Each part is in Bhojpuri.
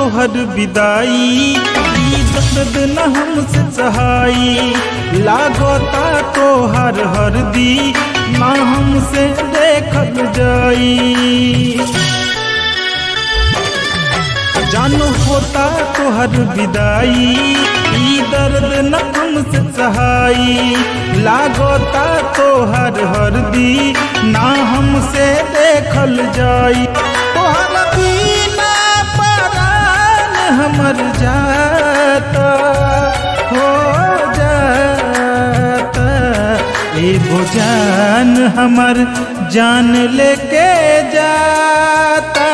तोहर विदाई, ई दर्द न हमसे सहाई। लागता तोहर हरदी ना हमसे देखल जाई। जानो होता तोहर विदाई, ई दर्द न हमसे सहाई। लागता तोहर हरदी ना हमसे देखल जाई। तोहर बिना परान हमर जाता हो जाता। एगो जान हमर जान लेके जाता,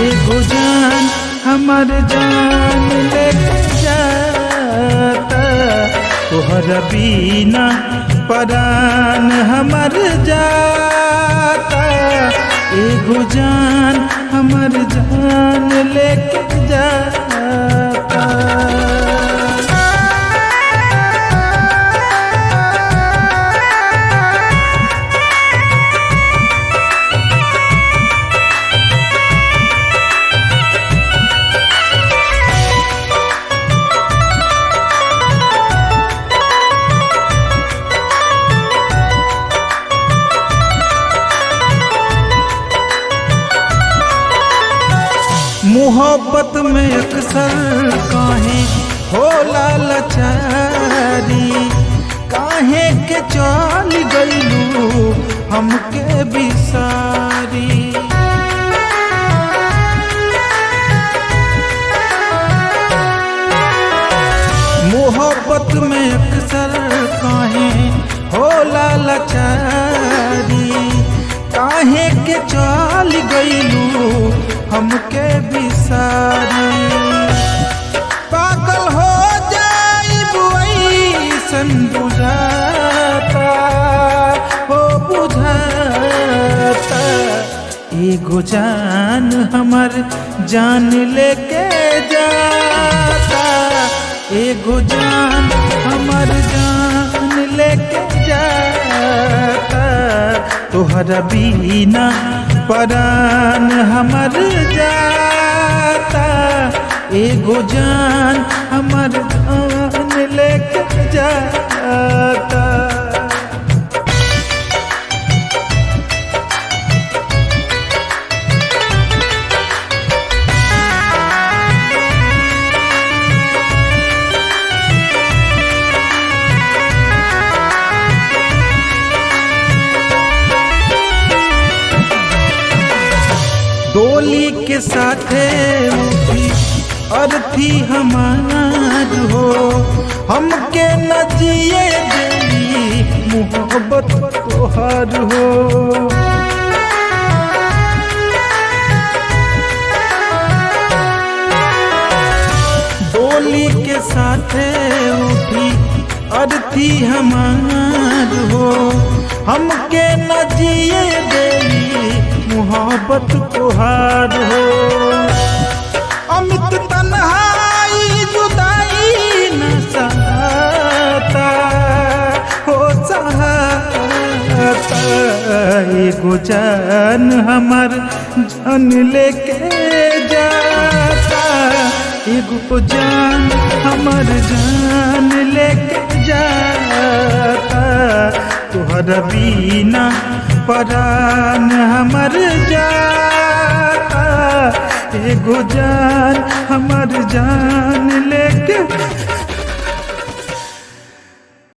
एगो जान हमर जान लेके जाता। तोहरा बिना परान हमर जाता, एगो जान हमर जान लेके जाता। मोहब्बत में अक्सर काहे होला लाचारी। काहे के चल गइलू हमके बिसारी। मोहब्बत में अक्सर काहे होला लाचारी। काहे के चल गइलू हमके बिसारी। पागल हो जाइब ऐसन बुझाता हो बुझाता। एगो जान हमर जान लेके जाता, एगो जान हमर जान लेके जाता। तोहरा बिना परान हमर जाता, एगो जान हमर जान लेके जाता। डोली के साथे उठी अर्थी हमार हो। हमके न जिए देली मोहब्बत तोहार हो। डोली के साथे उठी अर्थी हमार हो। हमके न जिए देली मोहब्बत तोहार हो। अमित तन्हाई जुदाई न सहता हो सहता। एगो जान हमर जान लेके जाता, एगो जान हमर जान लेके जाता। तोहरा बिना परान हमर जाता, एगो जान हमर जान लेके